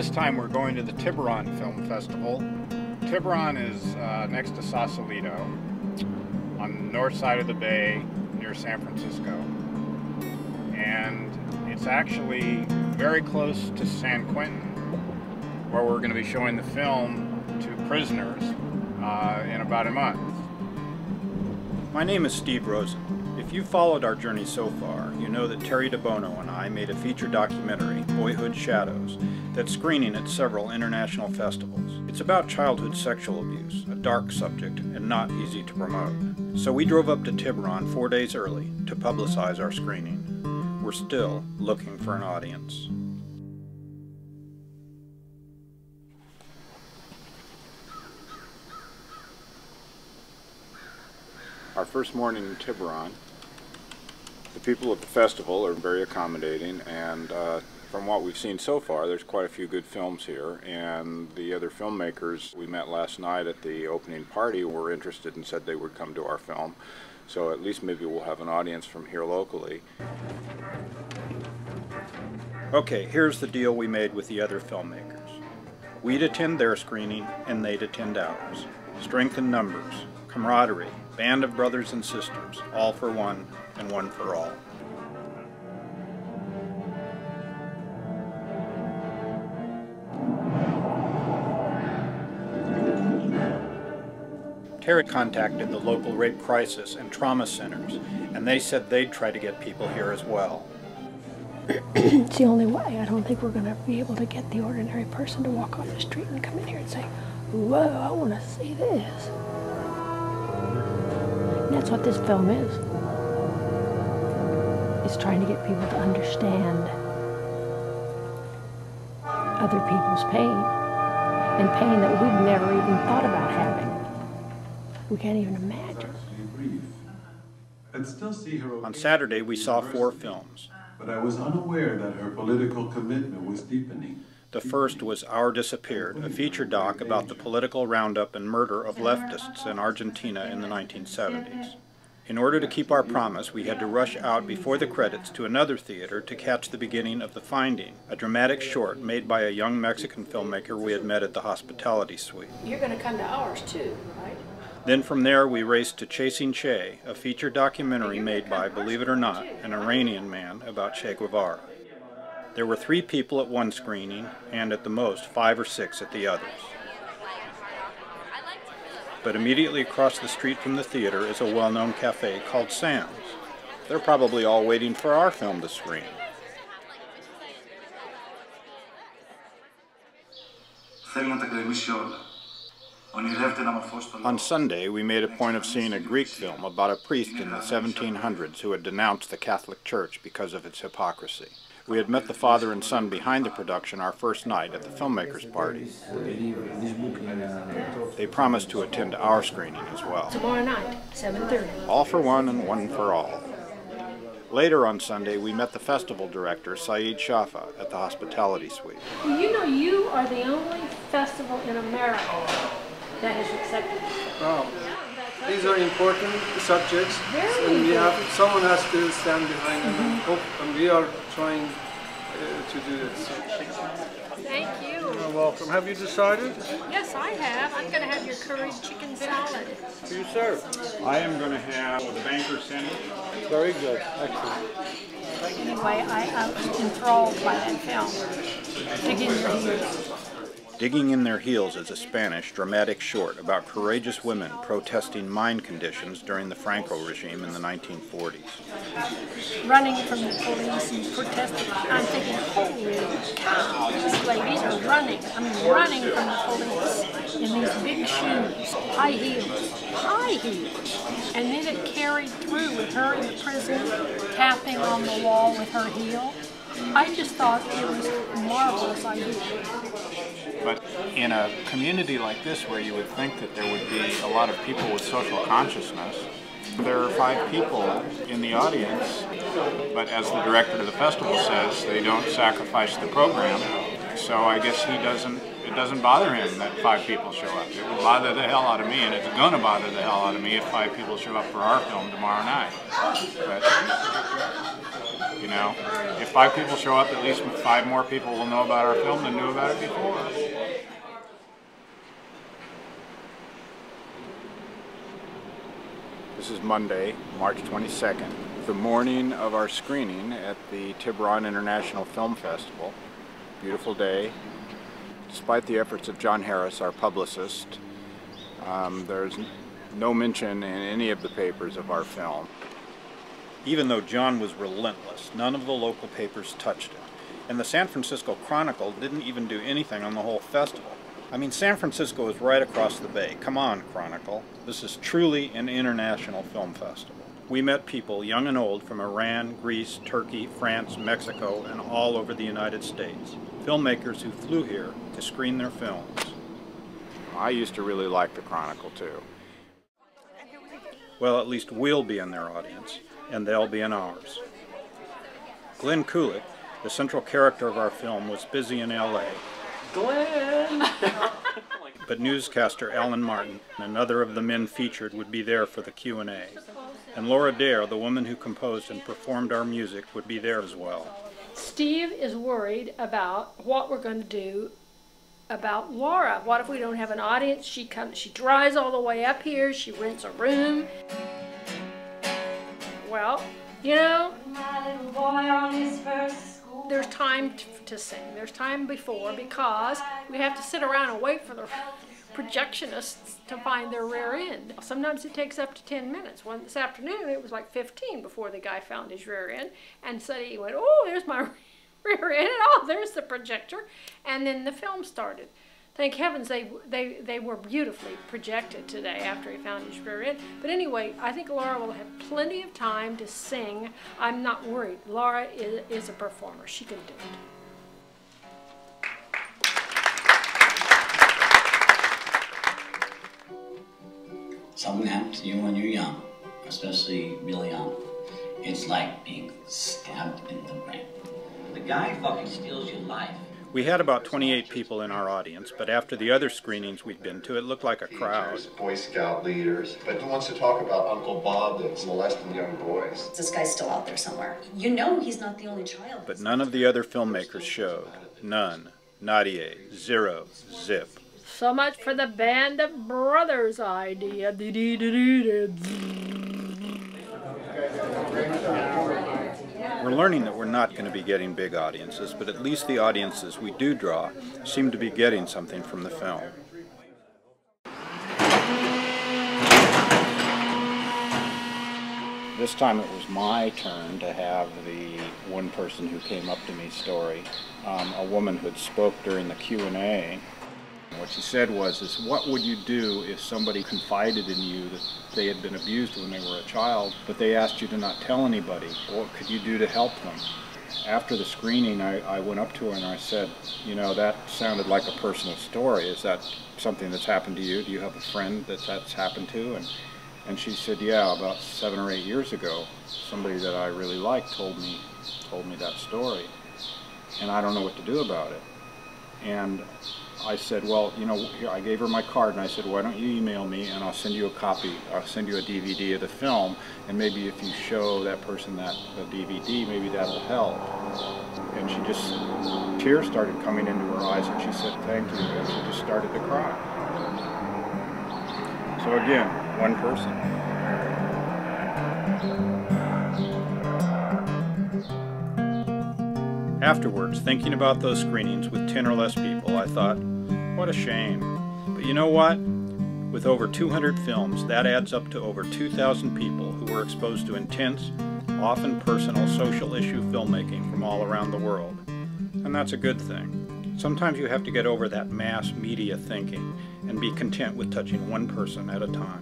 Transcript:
This time we're going to the Tiburon Film Festival. Tiburon is next to Sausalito, on the north side of the bay near San Francisco. And it's actually very close to San Quentin, where we're going to be showing the film to prisoners in about a month. My name is Steve Rosen. If you've followed our journey so far, you know that Terry DeBono and I made a feature documentary, Boyhood Shadows, that's screening at several international festivals. It's about childhood sexual abuse, a dark subject and not easy to promote. So we drove up to Tiburon 4 days early to publicize our screening. We're still looking for an audience. Our first morning in Tiburon. The people at the festival are very accommodating, and from what we've seen so far, there's quite a few good films here, and the other filmmakers we met last night at the opening party were interested and said they would come to our film, so at least maybe we'll have an audience from here locally. Okay, here's the deal we made with the other filmmakers. We'd attend their screening and they'd attend ours. Strength in numbers, camaraderie, band of brothers and sisters, all for one and one for all. Terry contacted the local rape crisis and trauma centers, and they said they'd try to get people here as well. It's the only way. I don't think we're going to be able to get the ordinary person to walk off the street and come in here and say, "Whoa, I want to see this." And that's what this film is. It's trying to get people to understand other people's pain, and pain that we've never even thought about having. We can't even imagine. On Saturday, we saw 4 films. But I was unaware that her political commitment was deepening. The first was Our Disappeared, a feature doc about the political roundup and murder of leftists in Argentina in the 1970s. In order to keep our promise, we had to rush out before the credits to another theater to catch the beginning of The Finding, a dramatic short made by a young Mexican filmmaker we had met at the hospitality suite. You're going to come to ours too, right? Then from there we raced to Chasing Che, a feature documentary made by, believe it or not, an Iranian man about Che Guevara. There were 3 people at one screening, and at the most 5 or 6 at the others. But immediately across the street from the theater is a well-known cafe called Sam's. They're probably all waiting for our film to screen. On Sunday, we made a point of seeing a Greek film about a priest in the 1700s who had denounced the Catholic Church because of its hypocrisy. We had met the father and son behind the production our first night at the filmmakers' party. They promised to attend our screening as well. Tomorrow night, 7:30. All for one and one for all. Later on Sunday, we met the festival director, Saeed Shafa, at the hospitality suite. Well, you know, you are the only festival in America that has accepted it. Wow. These are important subjects, Very and important. someone has to stand behind them, and we are trying to do this. Thank you. You're welcome. Have you decided? Yes, I have. I'm going to have your curry chicken salad. Do you serve? I am going to have the banker sandwich. Very good. Excellent. Anyway, I was enthralled by that film. Digging your heels. Digging in Their Heels is a Spanish dramatic short about courageous women protesting mine conditions during the Franco regime in the 1940s. Running from the police and protesting. I'm thinking, holy cow, these ladies are running. I mean, running from the police in these big shoes, high heels. And then it carried through with her in the prison, tapping on the wall with her heel. I just thought it was a marvelous idea. But in a community like this, where you would think that there would be a lot of people with social consciousness, there are 5 people in the audience, but as the director of the festival says, they don't sacrifice the program. So I guess it doesn't bother him that 5 people show up. It would bother the hell out of me, and it's going to bother the hell out of me if 5 people show up for our film tomorrow night. But You know, if 5 people show up, at least 5 more people will know about our film than knew about it before. This is Monday, March 22nd, the morning of our screening at the Tiburon International Film Festival. Beautiful day. Despite the efforts of John Harris, our publicist, there's no mention in any of the papers of our film. Even though John was relentless, none of the local papers touched it. And the San Francisco Chronicle didn't even do anything on the whole festival. I mean, San Francisco is right across the bay. Come on, Chronicle. This is truly an international film festival. We met people, young and old, from Iran, Greece, Turkey, France, Mexico, and all over the United States. Filmmakers who flew here to screen their films. I used to really like the Chronicle, too. Well, at least we'll be in their audience, and they'll be in ours. Glenn Kulik, the central character of our film, was busy in L.A. Glenn! But newscaster Alan Martin, another of the men featured, would be there for the Q&A. And Laura Dare, the woman who composed and performed our music, would be there as well. Steve is worried about what we're going to do about Laura. What if we don't have an audience? She drives all the way up here, she rents a room. Well, you know, there's time to sing. There's time before, because we have to sit around and wait for the projectionists to find their rear end. Sometimes it takes up to 10 minutes. This afternoon it was like 15 before the guy found his rear end, and so he went, oh, there's my rear end, and oh, there's the projector, and then the film started. Thank heavens they were beautifully projected today after he found his rear end. But anyway, I think Laura will have plenty of time to sing. I'm not worried. Laura is a performer. She can do it. Something happens to you when you're young, especially really young. It's like being stabbed in the brain. The guy fucking steals your life. We had about 28 people in our audience, but after the other screenings we'd been to, it looked like a crowd. Boy Scout leaders, but who wants to talk about Uncle Bob that's molesting young boys? This guy's still out there somewhere. You know he's not the only child. But none of the other filmmakers showed. None. Nadia. Zero. Zip. So much for the Band of Brothers idea. We're learning that we're not going to be getting big audiences, but at least the audiences we do draw seem to be getting something from the film. This time it was my turn to have the one person who came up to me story, a woman who had spoke during the Q&A. What she said was, what would you do if somebody confided in you that they had been abused when they were a child, but they asked you to not tell anybody? What could you do to help them? After the screening, I went up to her and I said, you know, that sounded like a personal story. Is that something that's happened to you? Do you have a friend that's happened to? And she said, yeah, about 7 or 8 years ago, somebody that I really liked told me that story, and I don't know what to do about it. And I said, well, you know, here, I gave her my card and I said, why don't you email me and I'll send you a copy, I'll send you a DVD of the film, and maybe if you show that person the DVD, maybe that'll help. And she just, tears started coming into her eyes and she said, thank you, and she just started to cry. So again, one person. Afterwards, thinking about those screenings with 10 or less people, I thought, what a shame. But you know what? With over 200 films, that adds up to over 2,000 people who were exposed to intense, often personal social issue filmmaking from all around the world. And that's a good thing. Sometimes you have to get over that mass media thinking and be content with touching one person at a time.